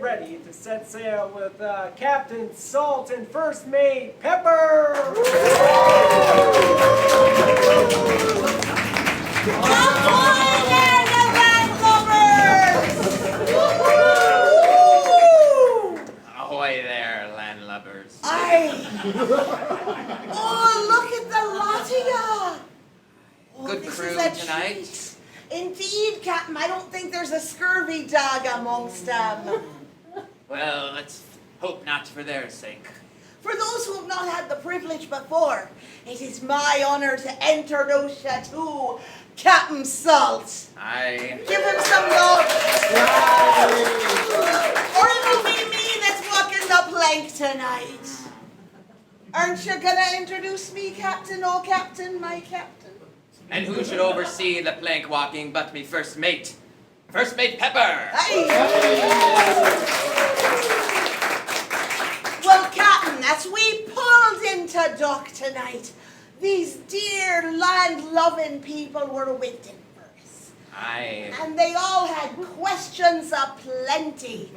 ready to set sail with Captain Salt and First Mate Pepper. Ahoy there, you landlubbers! Ahoy there, landlubbers. Oh, look at the lot of ya! Oh, Good this crew is a tonight. treat. Indeed, Captain. I don't think there's a scurvy dog amongst them. Well, let's hope not for their sake. For those who have not had the privilege before, it is my honor to introduce you to Captain Salt. Give him some love. Or it'll be me that's walking the plank tonight. Aren't you gonna introduce me, Captain? Oh, Captain, my Captain. And who should oversee the plank walking but me first mate? First Mate Pepper! Hey. Well, Captain, as we pulled into dock tonight, these dear land-loving people were waiting for us. Aye. And they all had questions aplenty.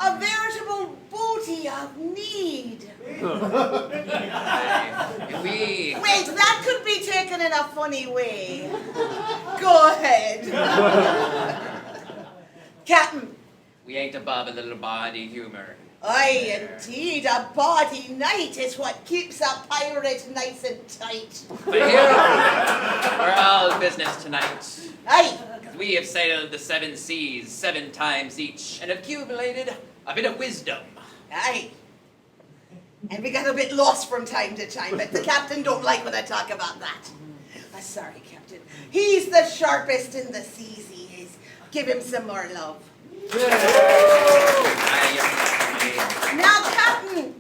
A veritable booty of need. Aye. Wait, that could be taken in a funny way. Go ahead. Captain. We ain't above a little body humor. Aye, indeed, a body night is what keeps a pirate nice and tight. But here, we're all business tonight. Aye. We have sailed the 7 seas 7 times each and accumulated a bit of wisdom. Aye. And we got a bit lost from time to time, but the captain don't like when I talk about that. Sorry, Captain. He's the sharpest in the seas, he is. Give him some more love. Now, Captain,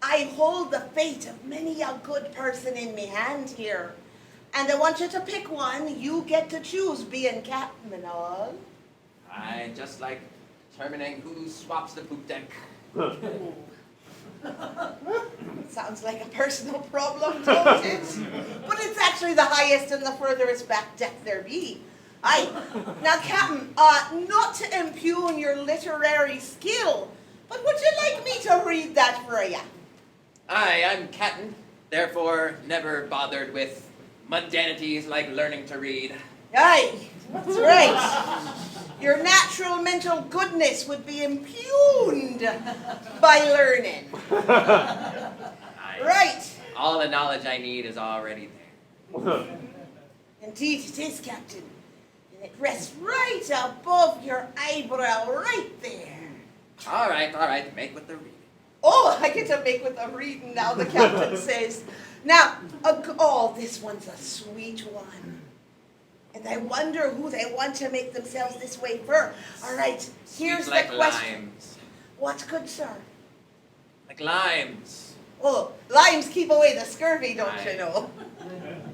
I hold the fate of many a good person in me hand here. And I want you to pick one. You get to choose being captain and all. Aye, just like determining who swaps the poop deck. Sounds like a personal problem, don't it? But it's actually the highest and the furthest back deck there be. Aye. Now, Captain, not to impugn your literary skill, but would you like me to read that for you? Aye, I'm Captain, therefore never bothered with mundanities like learning to read. Aye, that's right. Your natural mental goodness would be impugned by learning. Aye. Right. All the knowledge I need is already there. Indeed it is, Captain. And it rests right above your eyebrow, right there. All right, make with the reading. Oh, I get to make with the reading now, the captain says. Now, this one's a sweet one. And I wonder who they want to make themselves this way for. All right, here's like the question. Limes. What, good sir? Like limes. Oh, limes keep away the scurvy, don't Aye. you know?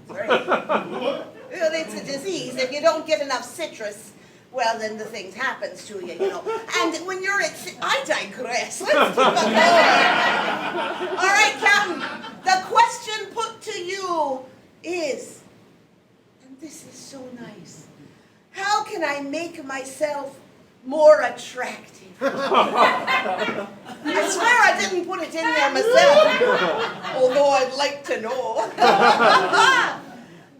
Right. Well, it's a disease. If you don't get enough citrus, well, then the thing happens to you, you know. And when you're I digress. Let's keep on going. All right, Captain. The question put to you is, and this is so nice, how can I make myself more attractive? I swear I didn't put it in there myself, although I'd like to know.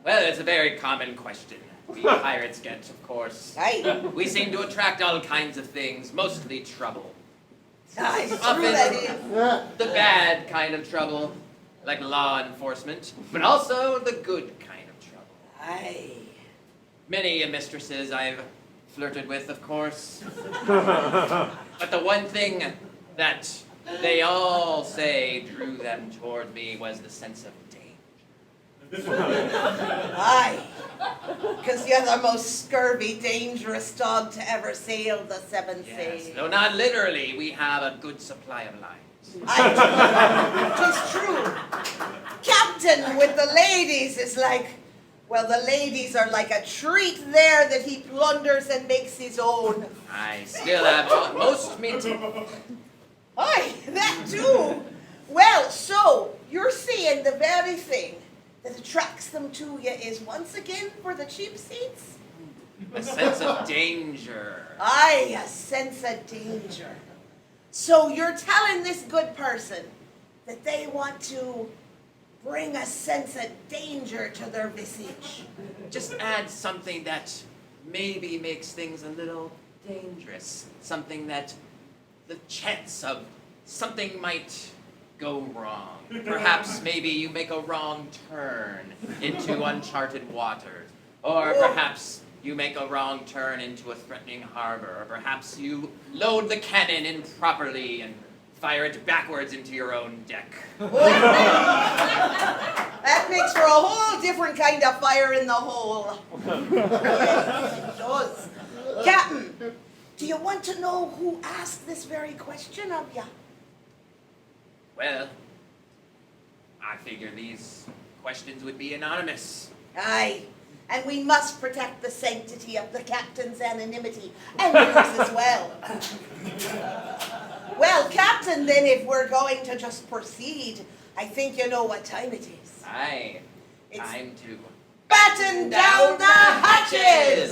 Well, it's a very common question. We pirates get, of course. Aye. We seem to attract all kinds of things, mostly trouble. Aye, it's true Often that is. the bad kind of trouble, like law enforcement, but also the good kind of trouble. Aye. Many mistresses I've flirted with, of course. But the one thing that they all say drew them toward me was the sense of danger. Aye. Because you're the most scurvy, dangerous dog to ever sail the 7 seas. No, not literally. We have a good supply of limes. Aye. 'Tis true. Captain with the ladies is like, well, the ladies are like a treat there that he plunders and makes his own. I still have most meat. Aye, that too. Well, so you're saying the very thing that attracts them to you is once again for the cheap seats? A sense of danger. Aye, a sense of danger. So you're telling this good person that they want to bring a sense of danger to their visage. Just add something that maybe makes things a little dangerous. Something that the chance of something might go wrong. Perhaps maybe you make a wrong turn into uncharted waters. Or perhaps you make a wrong turn into a threatening harbor. Or perhaps you load the cannon improperly and fire it backwards into your own deck. That makes for a whole different kind of fire in the hole. Yes, it does. Captain, do you want to know who asked this very question of you? Well, I figure these questions would be anonymous. Aye, and we must protect the sanctity of the captain's anonymity, and yours as well. Well, Captain, then if we're going to just proceed, I think you know what time it is. Aye, It's time to batten down the hatches!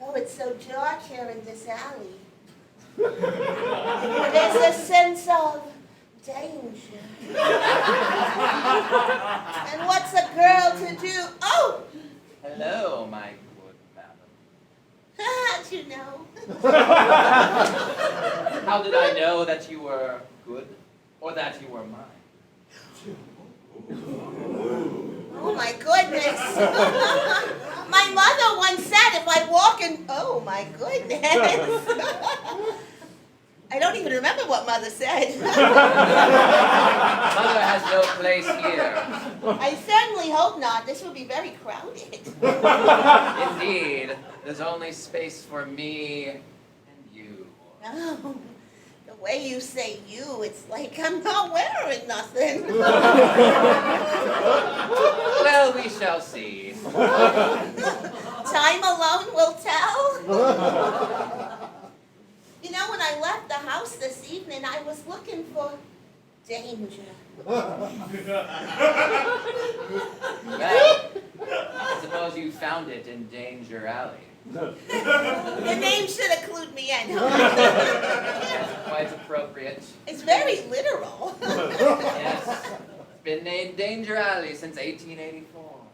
Oh, it's so dark here in this alley. There's a sense of danger. And what's a girl to do? Oh! Hello, my good madam. How'd you know? How did I know that you were good, or that you were mine? Oh my goodness. My mother once said if I walk in... Oh my goodness. I don't even remember what Mother said. Mother has no place here. I certainly hope not. This will be very crowded. Indeed, there's only space for me and you. Oh, the way you say you, it's like I'm not wearing nothing. Well, we shall see. Time alone will tell. You know, when I left the house this evening, I was looking for danger. Well, I suppose you found it in Danger Alley. The name should include me in. Quite appropriate. It's very literal. Yes, it's been named Danger Alley since 1884.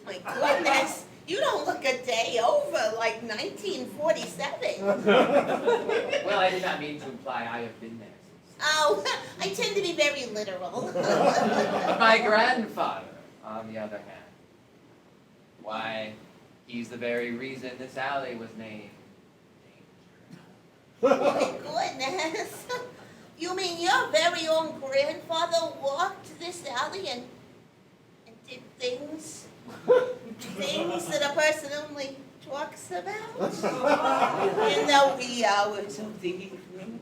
My goodness, you don't look a day over like 1947. Well, I did not mean to imply I have been there since. Oh, I tend to be very literal. But my grandfather, on the other hand, why, he's the very reason this alley was named Danger. My goodness. You mean your very own grandfather walked this alley and did things that a person only talks about in the wee hours of the evening?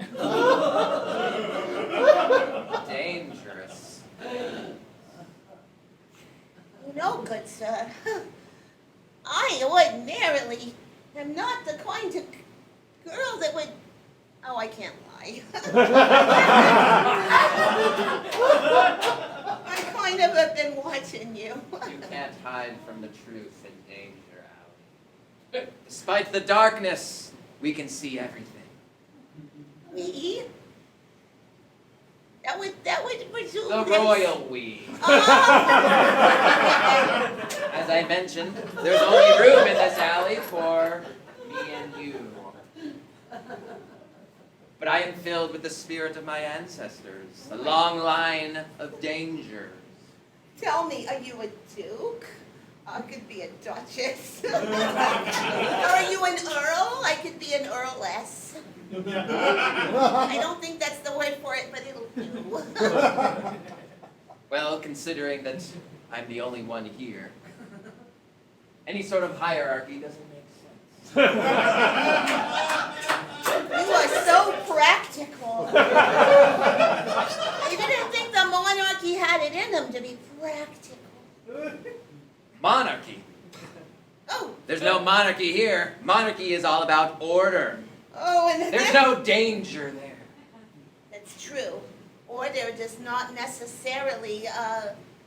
Dangerous. You know, good sir, I ordinarily am not the kind of girl that would... Oh, I can't lie. I kind of have been watching you. You can't hide from the truth in Danger Alley. Despite the darkness, we can see everything. Me? That would presume The this- royal we. Oh. As I mentioned, there's only room in this alley for me and you. But I am filled with the spirit of my ancestors, a long line of dangers. Tell me, are you a duke? I could be a duchess. Or are you an earl? I could be an earless. I don't think that's the word for it, but it'll do. Well, considering that I'm the only one here, any sort of hierarchy doesn't make sense. You are so practical. I didn't think the monarchy had it in them to be practical. Monarchy. Oh. There's no monarchy here. Monarchy is all about order. Oh, and There's no danger there. That's true. Order does not necessarily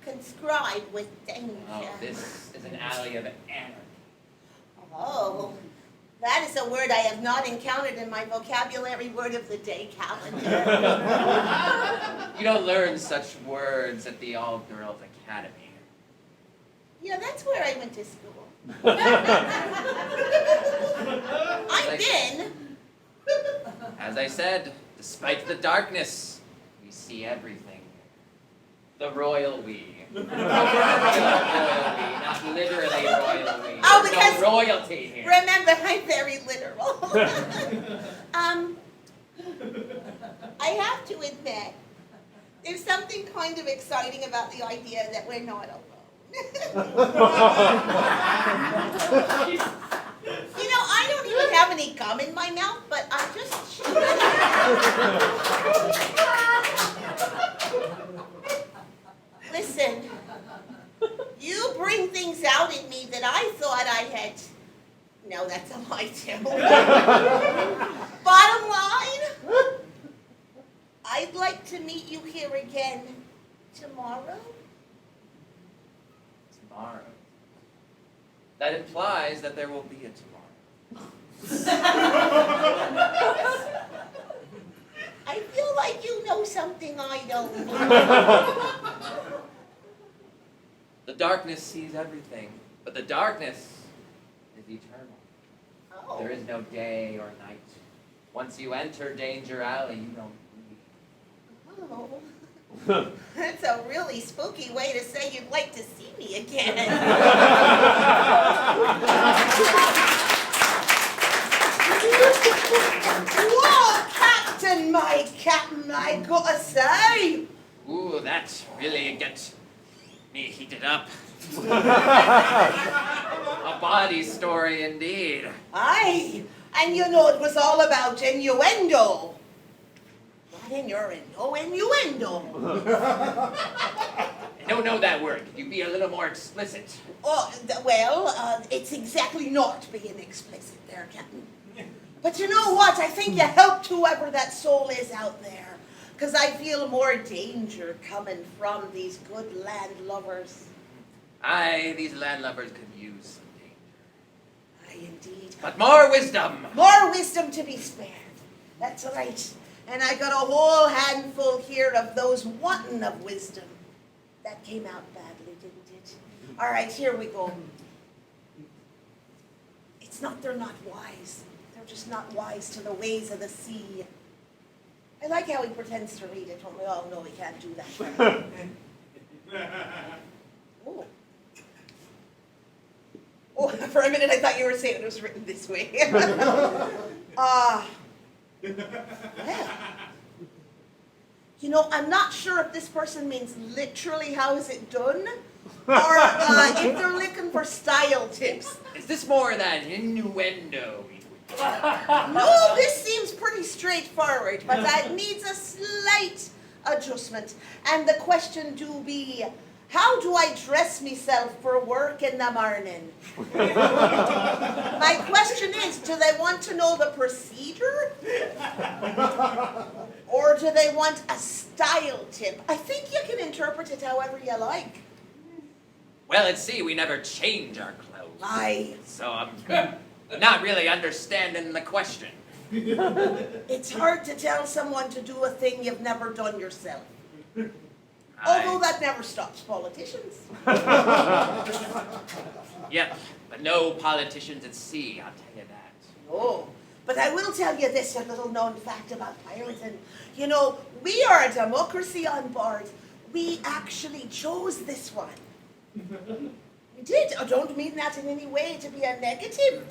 conscribe with danger. Oh, this is an alley of anarchy. That's a word I have not encountered in my vocabulary word of the day calendar. You don't learn such words at the All-Girls Academy. Yeah, that's where I went to school. I've been. As I said, despite the darkness, we see everything. The royal we. The royal we, not literally royal we. Oh, There's because- no royalty here. Remember, I'm very literal. I have to admit, there's something kind of exciting about the idea that we're not alone. You know, I don't even have any gum in my mouth, but I'm just... Listen, you bring things out in me that I thought I had... No, that's a lie too. Bottom line, I'd like to meet you here again tomorrow. Tomorrow. That implies that there will be a tomorrow. I feel like you know something I don't. The darkness sees everything, but the darkness is eternal. Oh. There is no day or night. Once you enter Danger Alley, you don't leave. Oh. That's a really spooky way to say you'd like to see me again. Whoa, Captain, I gotta say. Ooh, that really gets me heated up. A body story indeed. Aye, and you know it was all about innuendo. Not innuendo, innuendo. I don't know that word. Could you be a little more explicit? Oh, well, it's exactly not being explicit there, Captain. But you know what? I think you helped whoever that soul is out there. Because I feel more danger coming from these good landlubbers. Aye, these landlubbers could use some danger. Aye, indeed. But more wisdom! More wisdom to be spared. That's right. And I got a whole handful here of those wanton of wisdom. That came out badly, didn't it? All right, here we go. It's not they're not wise. They're just not wise to the ways of the sea. I like how he pretends to read it when we all know he can't do that. Oh. Oh, for a minute I thought you were saying it was written this way. Well, you know, I'm not sure if this person means literally how is it done, or if they're looking for style tips. Is this more than innuendo? No, this seems pretty straightforward, but that needs a slight adjustment. And the question do be, how do I dress myself for work in the morning? My question is, do they want to know the procedure? Or do they want a style tip? I think you can interpret it however you like. Well, let's see, we never change our clothes. Aye. So I'm not really understanding the question. It's hard to tell someone to do a thing you've never done yourself. Although that never stops politicians. Yep, but no politicians at sea, I'll tell you that. No, but I will tell you this, a little known fact about pirating. You know, we are a democracy on board. We actually chose this one. We did. I don't mean that in any way to be a negative.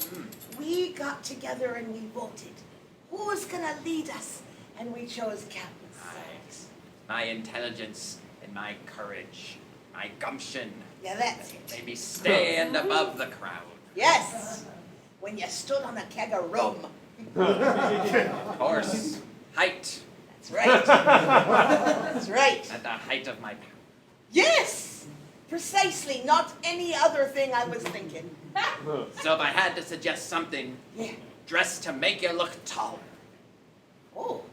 We got together and we voted. Who was going to lead us? And we chose Captain Salt. My intelligence and my courage, my gumption. Yeah, that's it. Maybe stand above the crowd. Yes. When you stood on a keg of rum. Of course, height. That's right. That's right. At the height of my power. Yes. Precisely. Not any other thing I was thinking. So if I had to suggest something, Yeah. dress to make you look taller. Oh.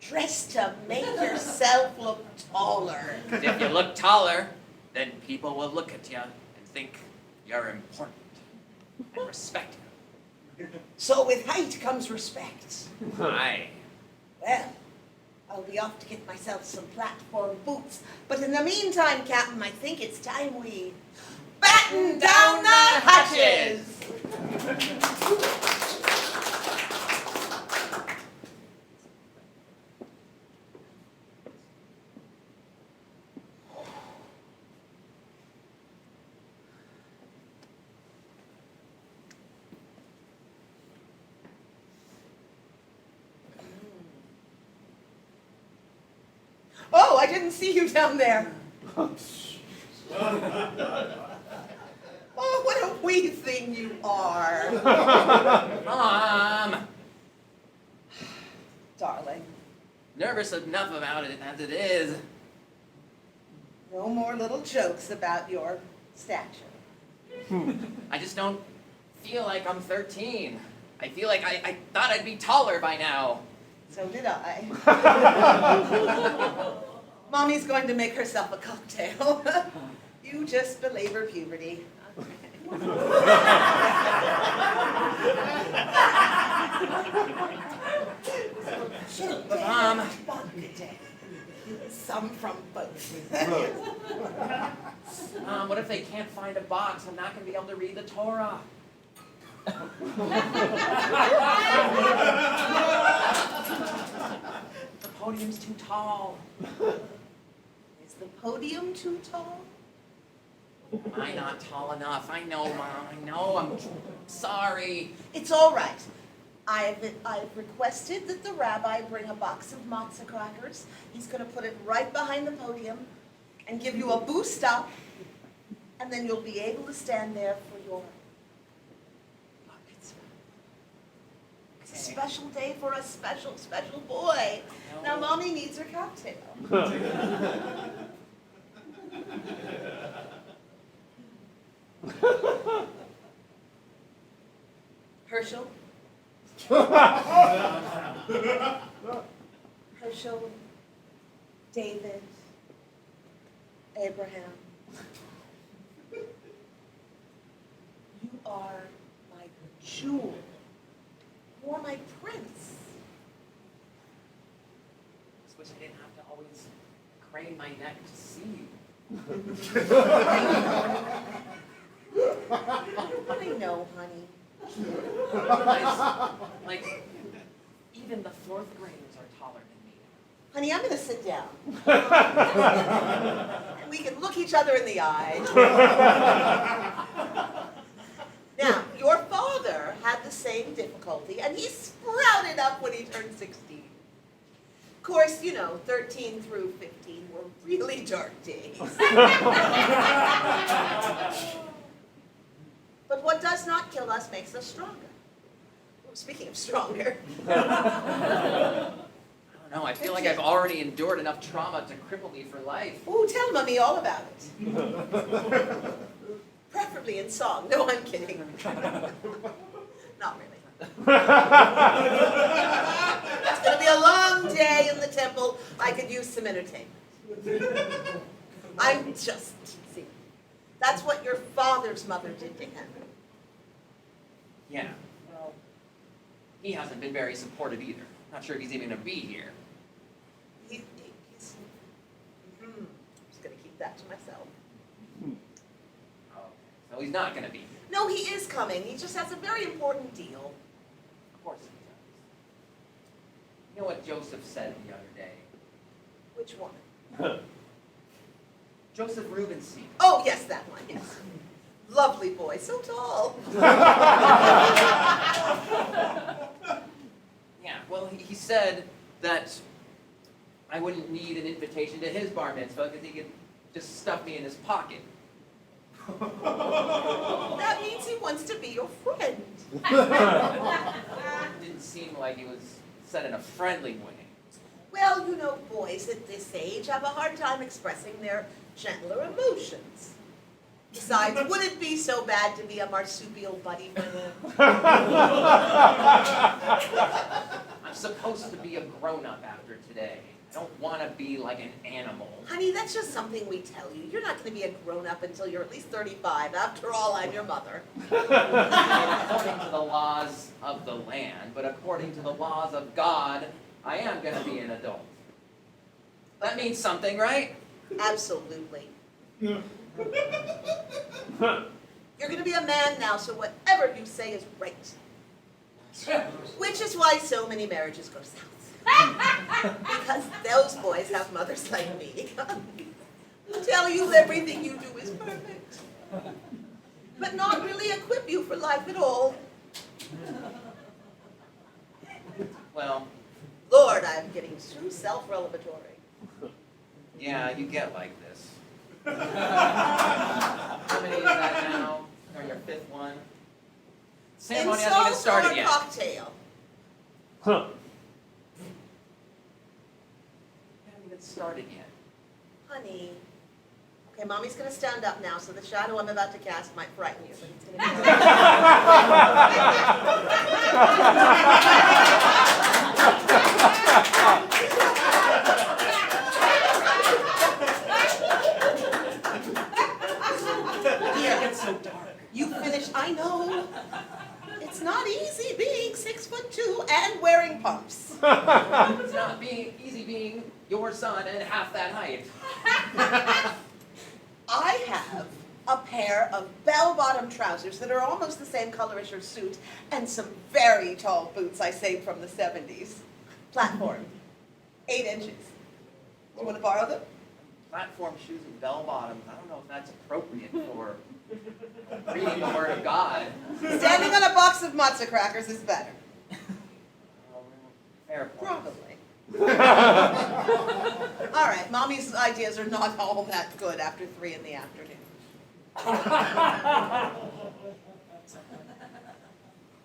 Dress to make yourself look taller. If you look taller, then people will look at you and think you're important and respect you. So with height comes respect. Aye. Well, I'll be off to get myself some platform boots. But in the meantime, Captain, I think it's time we batten down the hatches. Oh, I didn't see you down there. Oh, what a wee thing you are. Mom! Darling, Nervous enough about it as it is. no more little jokes about your stature. I just don't feel like I'm 13. I feel like I thought I'd be taller by now. So did I. Mommy's going to make herself a cocktail. You just belabor puberty. Mom. Some from both. Mom, what if they can't find a box? I'm not going to be able to read the Torah. The podium's too tall. Is the podium too tall? Am I not tall enough? I know, Mom. I know. I'm sorry. It's all right. I've requested that the rabbi bring a box of matzah crackers. He's going to put it right behind the podium and give you a boost up, and then you'll be able to stand there for your bar mitzvah. It's a special day for a special, special boy. Now, Mommy needs her cocktail. Herschel? Herschel, David, Abraham, you are my jewel. You are my prince. Just wish I didn't have to always crane my neck to see you. I know, honey. Like, even the fourth graders are taller than me. Honey, I'm going to sit down. And we can look each other in the eye. Now, your father had the same difficulty, and he sprouted up when he turned 16. Of course, 13 through 15 were really dark days. But what does not kill us makes us stronger. Ooh, speaking of stronger. I don't know. I feel like I've already endured enough trauma to cripple me for life. Ooh, tell Mummy all about it. Preferably in song. No, I'm kidding. Not really. It's going to be a long day in the temple. I could use some entertainment. I'm just teasing. That's what your father's mother did to him. Yeah. Well, he hasn't been very supportive either. Not sure if he's even going to be here. He's I'm just going to keep that to myself. Oh, so he's not going to be here. No, he is coming. He just has a very important deal. Of course he does. You know what Joseph said the other day? Which one? Joseph Rubenstein. Oh, yes, that one, yes. Lovely boy, so tall. Yeah, well, he said that I wouldn't need an invitation to his bar mitzvah because he could just stuff me in his pocket. That means he wants to be your friend. Didn't seem like he was said in a friendly way. Well, boys at this age have a hard time expressing their gentler emotions. Besides, would it be so bad to be a marsupial buddy for them? I'm supposed to be a grown-up after today. I don't want to be like an animal. Honey, that's just something we tell you. You're not going to be a grown-up until you're at least 35. After all, I'm your mother. According to the laws, of the land, but according to the laws of God, I am going to be an adult. That means something, right? Absolutely. You're going to be a man now, so whatever you say is right. Which is why so many marriages go south. Because those boys have mothers like me who tell you everything you do is perfect, but not really equip you for life at all. Well, Lord, I'm getting too self-revelatory. yeah, you get like this. How many is that now? Or your fifth one? Ceremony hasn't even Insult started or yet. cocktail? Huh. Haven't even started yet. Honey. Okay, Mommy's going to stand up now, so the shadow I'm about to cast might frighten you, but it's going to be Here. It's so dark. You finished. I know. It's not easy being 6'2" and wearing pumps. It's not easy being your son and half that height. I have a pair of bell-bottom trousers that are almost the same color as your suit, and some very tall boots I saved from the 70s. Platform, 8 inches. Do you want to borrow them? Platform shoes and bell bottoms. I don't know if that's appropriate for reading the Word of God. Standing on a box of matzo crackers is better. Fair point. Probably. All right, Mommy's ideas are not all that good after 3 in the afternoon.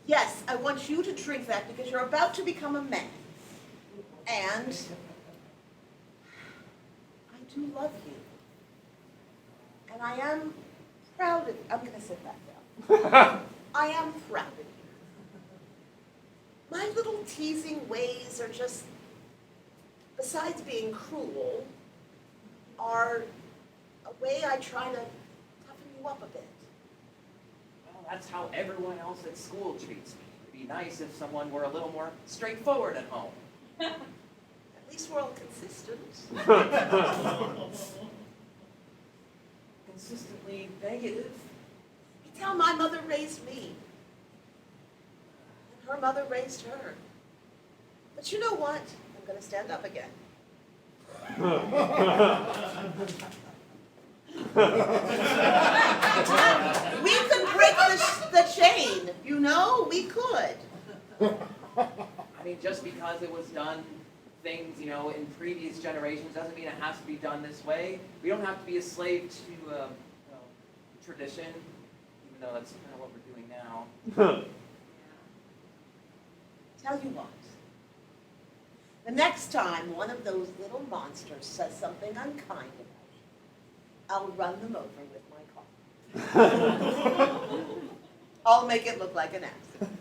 Yes, I want you to drink that because you're about to become a man. And I do love you. And I am proud of you. I'm going to sit back down. I am proud of you. My little teasing ways are just, besides being cruel, are a way I try to toughen you up a bit. Well, that's how everyone else at school treats me. It'd be nice if someone were a little more straightforward at home. At least we're all consistent. Consistently negative. It's how my mother raised me. And her mother raised her. But you know what? I'm going to stand up again. We could break the chain, you know? We could. I mean, just because it was done things, in previous generations doesn't mean it has to be done this way. We don't have to be a slave to tradition, even though that's kind of what we're doing now. Tell you what. The next time one of those little monsters says something unkind about you, I'll run them over with my car. I'll make it look like an accident.